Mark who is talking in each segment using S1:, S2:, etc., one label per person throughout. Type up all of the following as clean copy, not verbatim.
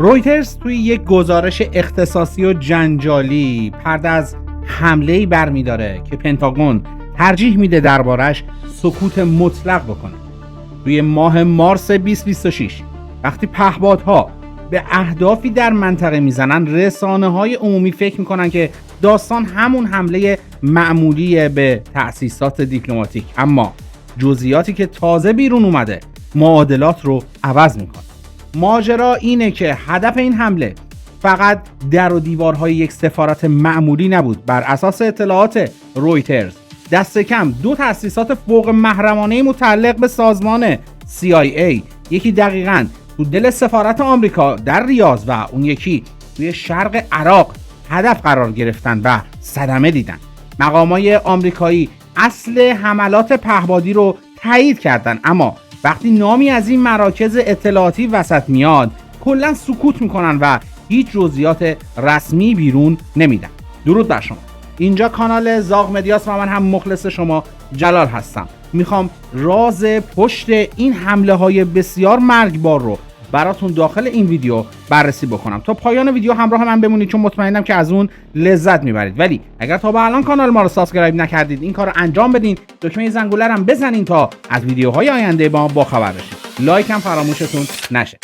S1: رویترز توی یک گزارش اختصاصی و جنجالی پرده از حمله‌ای برمی‌داره که پنتاگون ترجیح میده دربارش سکوت مطلق بکنه. توی ماه مارس 2026 وقتی پهپادها به اهدافی در منطقه میزنن، رسانه‌های عمومی فکر میکنن که داستان همون حمله معمولی به تأسیسات دیپلماتیک، اما جزئیاتی که تازه بیرون اومده معادلات رو عوض میکنه. ماجرا اینه که هدف این حمله فقط در و دیوارهای یک سفارت معمولی نبود. بر اساس اطلاعات رویترز دست کم 2 تأسیسات فوق محرمانه متعلق به سازمان CIA، یکی دقیقاً تو دل سفارت آمریکا در ریاض و اون یکی توی شرق عراق هدف قرار گرفتن و صدمه دیدن. مقامای آمریکایی اصل حملات پهپادی رو تایید کردن، اما وقتی نامی از این مراکز اطلاعاتی وسط میاد کلا سکوت میکنن و هیچ جزئیات رسمی بیرون نمیدن. درود بر شما، اینجا کانال زاغ مدیاست و من هم مخلص شما جلال هستم. میخوام راز پشت این حمله های بسیار مرگبار رو براتون داخل این ویدیو بررسی بکنم. تا پایان ویدیو همراه من بمونید چون مطمئنم که از اون لذت میبرید. ولی اگر تا به الان کانال ما رو سابسکرایب نکردید این کار رو انجام بدین، دکمه زنگوله رو هم بزنین تا از ویدیوهای آینده با ما باخبر بشید. لایک هم فراموشتون نشه.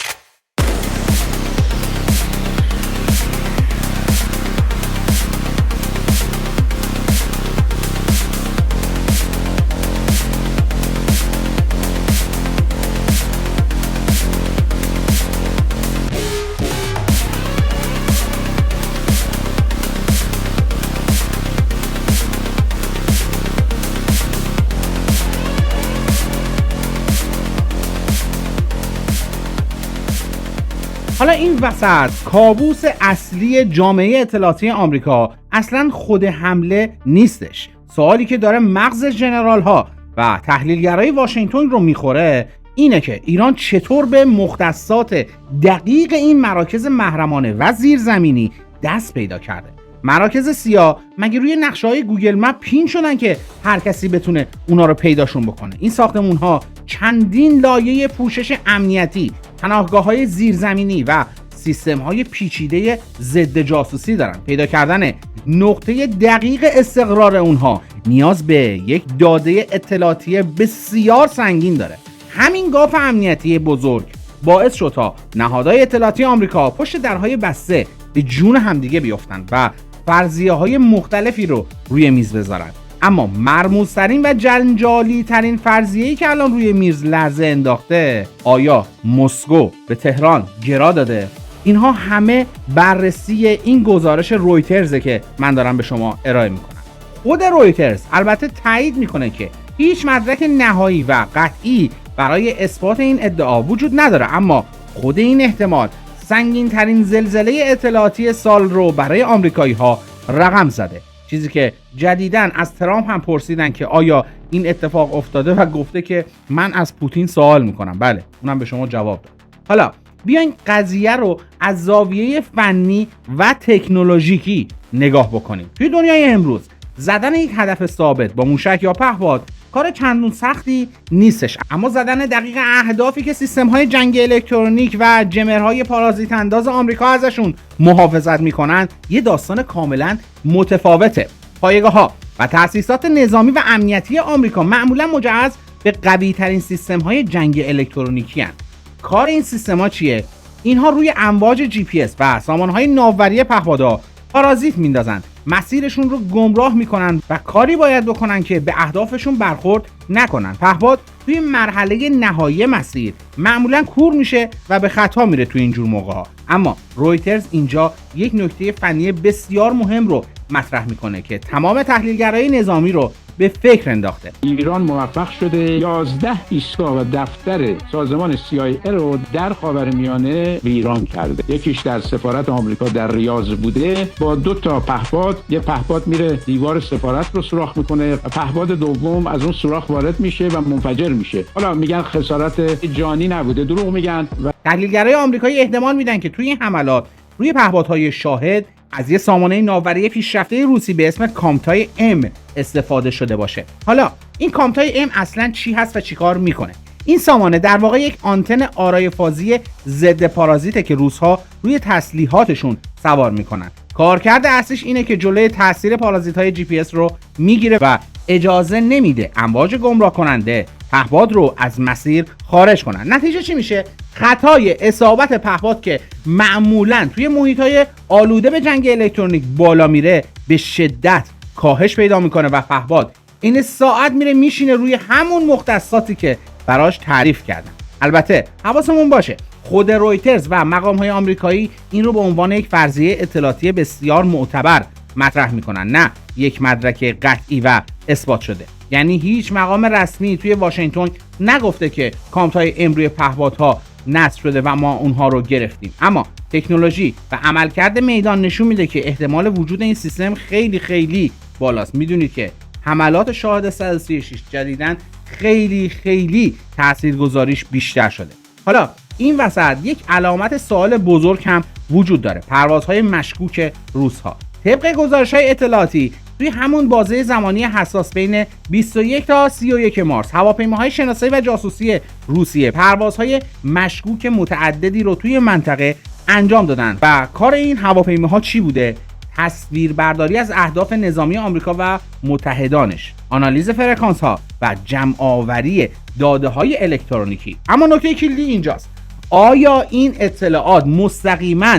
S1: حالا این وسط کابوس اصلی جامعه اطلاعاتی آمریکا اصلا خود حمله نیستش. سوالی که داره مغز ژنرال ها و تحلیلگرای واشنگتن رو میخوره اینه که ایران چطور به مختصات دقیق این مراکز محرمانه و زیرزمینی دست پیدا کرده. مراکز سیاه مگه روی نقشه‌های گوگل مپ پین شدن که هر کسی بتونه اونا رو پیداشون بکنه؟ این ساختمون‌ها چندین لایه پوشش امنیتی، پناهگاه‌های زیرزمینی و سیستم‌های پیچیده ضد جاسوسی دارن. پیدا کردن نقطه دقیق استقرار اونها نیاز به یک داده اطلاعاتی بسیار سنگین داره. همین گاف امنیتی بزرگ باعث شد تا نهادهای اطلاعاتی آمریکا پشت درهای بسته به جون همدیگه بیفتن و فرضیه‌های مختلفی رو روی میز بذارن. اما مرموزترین و جنجالی ترین فرضیه‌ای که الان روی میز لرزه انداخته، آیا مسکو به تهران گرا داده؟ اینها همه بررسی این گزارش رویترزه که من دارم به شما ارائه میکنم. خود رویترز البته تایید میکنه که هیچ مدرک نهایی و قطعی برای اثبات این ادعا وجود نداره، اما خود این احتمال سنگین ترین زلزله اطلاعاتی سال رو برای آمریکایی ها رقم زده. چیزی که جدیداً از ترامپ هم پرسیدن که آیا این اتفاق افتاده و گفته که من از پوتین سوال میکنم. بله، اونم به شما جواب داد. حالا بیاین قضیه رو از زاویه فنی و تکنولوژیکی نگاه بکنیم. توی دنیای امروز زدن یک هدف ثابت با موشک یا پهپاد کار چندون سختی نیستش، اما زدن دقیق اهدافی که سیستم‌های جنگ الکترونیک و جمرهای پارازیت انداز آمریکا ازشون محافظت میکنن یه داستان کاملا متفاوته. پایگاه‌ها و تأسیسات نظامی و امنیتی آمریکا معمولا مجهز به قوی‌ترین سیستم‌های جنگ الکترونیکی هستند. کار این سیستم‌ها چیه؟ اینها روی امواج GPS و سامان‌های ناوبری پهپادها پارازیت میندازن، مسیرشون رو گمراه میکنن و کاری باید بکنن که به اهدافشون برخورد نکنن. پهپاد توی مرحله نهایی مسیر معمولا کور میشه و به خطا میره توی اینجور موقع‌ها. اما رویترز اینجا یک نکته فنی بسیار مهم رو مطرح میکنه که تمام تحلیلگرای نظامی رو به فکر انداخته.
S2: ایران موفق شده 11 ایستگاه و دفتر سازمان CIA رو در خاورمیانه ویران کرده. یکیش در سفارت آمریکا در ریاض بوده با 2 تا پهپاد. یه پهپاد میره دیوار سفارت رو سوراخ میکنه و پهپاد دوم از اون سوراخ وارد میشه و منفجر میشه. حالا میگن خسارت جانی نبوده، دروغ میگن. و
S1: تحلیلگرای آمریکایی احتمال میدن که توی این حملات روی پهپادهای شاهد از یه سامانه ناوبری پیشرفته روسی به اسم کامتای ام استفاده شده باشه. حالا این کامتای ام اصلا چی هست و چیکار میکنه؟ این سامانه در واقع یک آنتن آرای فازی ضد پارازیته که روس‌ها روی تسلیحاتشون سوار میکنن. کارکرد اصلیش اینه که جلوی تاثیر پارازیت‌های GPS رو میگیره و اجازه نمیده امواج گمراه کننده پهپاد رو از مسیر خارج کنن. نتیجه چی میشه؟ خطای اصابت پهپاد که معمولاً توی محیط‌های آلوده به جنگ الکترونیک بالا میره به شدت کاهش پیدا میکنه و پهپاد این ساعت میره میشینه روی همون مختصاتی که براش تعریف کردن. البته حواسمون باشه خود رویترز و مقام‌های آمریکایی این رو به عنوان یک فرضیه اطلاعاتی بسیار معتبر مطرح میکنن، نه یک مدرک قطعی و اثبات شده. یعنی هیچ مقام رسمی توی واشنگتن نگفته که کامتای امروی پهپادها نصب شده و ما اونها رو گرفتیم، اما تکنولوژی و عملکرد میدان نشون میده که احتمال وجود این سیستم خیلی خیلی بالاست. میدونید که حملات شاهد 136 جدیداً خیلی تاثیرگذاریش بیشتر شده. حالا این وسط یک علامت سوال بزرگ هم وجود داره: پروازهای مشکوک روس‌ها. طبق گزارش‌های اطلاعاتی توی همون بازه زمانی حساس بین 21 تا 31 مارس هواپیماهای شناسایی و جاسوسی روسیه پروازهای مشکوک متعددی رو توی منطقه انجام دادن و کار این هواپیماها چی بوده؟ تصویربرداری از اهداف نظامی آمریکا و متحدانش، آنالیز فرکانس ها و جمع آوری داده های الکترونیکی. اما نکته کلیدی اینجاست: آیا این اطلاعات مستقیما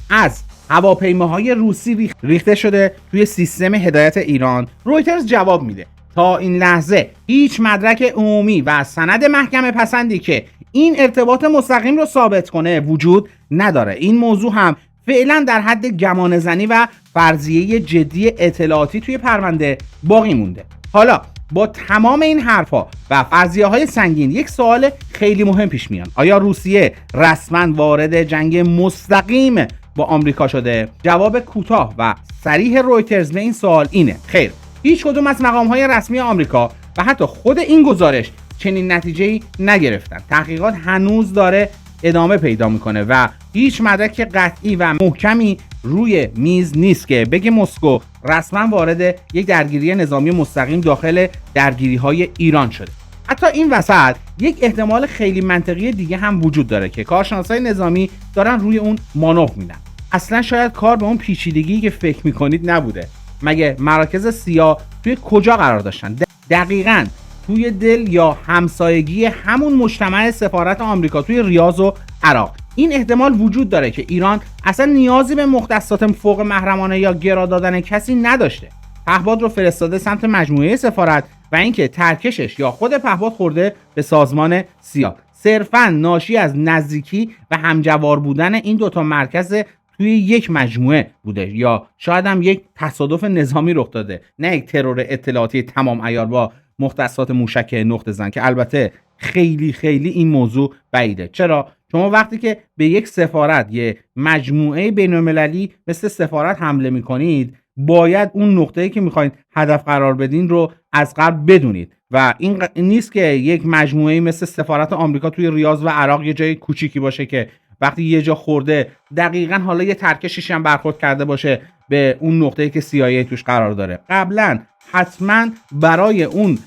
S1: از هواپیماهای روسی ریخته شده توی سیستم هدایت ایران؟ رویترز جواب میده تا این لحظه هیچ مدرک عمومی و سند محکمه پسندی که این ارتباط مستقیم رو ثابت کنه وجود نداره. این موضوع هم فعلا در حد گمان زنی و فرضیه جدی اطلاعاتی توی پرونده باقی مونده. حالا با تمام این حرفا و فرضیه های سنگین یک سوال خیلی مهم پیش میاد: آیا روسیه رسما وارد جنگ مستقیم با آمریکا شده؟ جواب کوتاه و صریح رویترز به این سوال اینه: خیر. هیچ کدوم از مقام های رسمی آمریکا و حتی خود این گزارش چنین نتیجه‌ای نگرفتن. تحقیقات هنوز داره ادامه پیدا میکنه و هیچ مدرک قطعی و محکمی روی میز نیست که بگه مسکو رسما وارد یک درگیری نظامی مستقیم داخل درگیری‌های ایران شده. حتی این وسط یک احتمال خیلی منطقی دیگه هم وجود داره که کارشناسای نظامی دارن روی اون مانور میدن. اصلا شاید کار به اون پیچیدگی که فکر میکنید نبوده. مگه مراکز سیا توی کجا قرار داشتن؟ دقیقاً توی دل یا همسایگی همون مجتمع سفارت آمریکا توی ریاض و عراق. این احتمال وجود داره که ایران اصلا نیازی به مختصات فوق محرمانه یا گرا دادن کسی نداشته. پهپاد رو فرستاده سمت مجموعه سفارت و اینکه ترکشش یا خود پهپاد خورده به سازمان سیا صرفاً ناشی از نزدیکی و همجوار بودن این دوتا مرکز توی یک مجموعه بوده، یا شاید هم یک تصادف نظامی رخ داده، نه یک ترور اطلاعاتی تمام عیار با مختصات موشک نقطه زن که البته خیلی این موضوع بعیده. چرا؟ شما وقتی که به یک سفارت، یه مجموعه بین‌المللی مثل سفارت حمله میکنید، باید اون نقطه‌ای که میخواید هدف قرار بدین رو از قبل بدونید و این نیست که یک مجموعه مثل سفارت آمریکا توی ریاض و عراق یه جای کوچیکی باشه که وقتی یه جا خورده دقیقاً حالا یه ترکشش هم برخورد کرده باشه به اون نقطه‌ای که CIA توش قرار داره. قبلاً حتما برای اون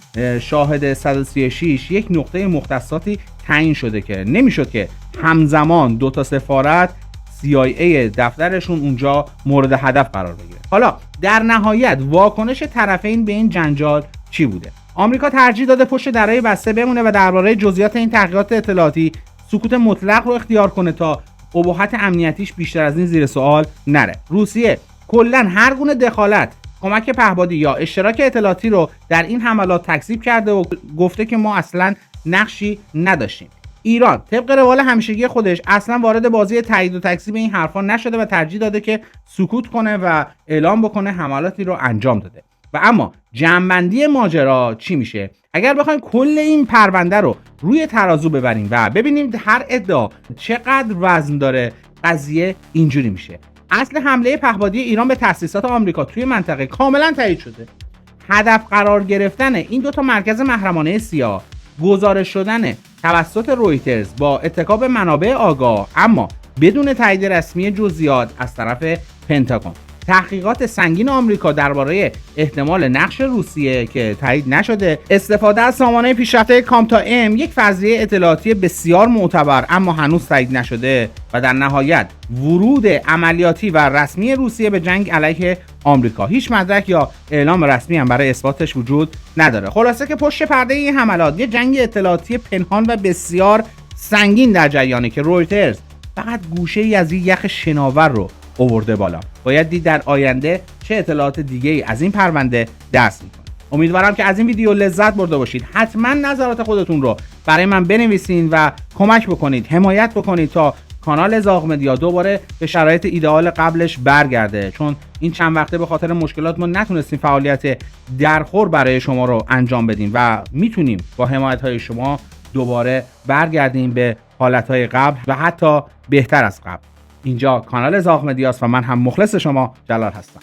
S1: شاهد 136 یک نقطه مختصاتی تعیین شده که نمیشد که همزمان دو تا سفارت CIA دفترشون اونجا مورد هدف قرار بگیره. حالا در نهایت واکنش طرفین به این جنجال چی بوده؟ آمریکا ترجیح داده پشت درای بسته بمونه و درباره جزئیات این تحقیقات اطلاعاتی سکوت مطلق رو اختیار کنه تا ابهت امنیتیش بیشتر از این زیر سوال نره. روسیه کلا هر گونه دخالت، کمک پهپادی یا اشتراک اطلاعاتی رو در این حملات تکذیب کرده و گفته که ما اصلا نقشی نداشتیم. ایران طبق روال همیشگی خودش اصلا وارد بازی تایید و تکذیب این حرفا نشده و ترجیح داده که سکوت کنه و اعلام بکنه حملاتی رو انجام داده. و اما جمع‌بندی ماجرا چی میشه؟ اگر بخوایم کل این پرونده رو روی ترازو ببریم و ببینیم هر ادعا چقدر وزن داره، قضیه اینجوری میشه: اصل حمله پهپادی ایران به تأسیسات آمریکا توی منطقه کاملا تایید شده. هدف قرار گرفتن این دو تا مرکز محرمانه سیا، گزارش شدن توسط رویترز با اتکا به منابع آگاه اما بدون تایید رسمی جزئیات از طرف پنتاگون. تحقیقات سنگین آمریکا درباره احتمال نقش روسیه که تایید نشده، استفاده از سامانه پیشرفته کامتا ام، یک فرضیه اطلاعاتی بسیار معتبر اما هنوز تایید نشده، و در نهایت ورود عملیاتی و رسمی روسیه به جنگ علیه آمریکا. هیچ مدرک یا اعلام رسمی هم برای اثباتش وجود نداره. خلاصه که پشت پرده این حملات یه جنگ اطلاعاتی پنهان و بسیار سنگین در جریانه که رویترز فقط گوشه ای از این یخ شناور رو آورده بالا. باید دید در آینده چه اطلاعات دیگه ای از این پرونده دست میکنه. امیدوارم که از این ویدیو لذت برده باشید. حتما نظرات خودتون رو برای من بنویسین و کمک بکنید، حمایت بکنید تا کانال زاغ مدیا دوباره به شرایط ایدئال قبلش برگرده، چون این چند وقته به خاطر مشکلات ما نتونستیم فعالیت درخور برای شما رو انجام بدیم و میتونیم با حمایت های شما دوباره برگردیم به حالت های قبل و حتی بهتر از قبل. اینجا کانال زاغ مدیاست و من هم مخلص شما جلال هستم.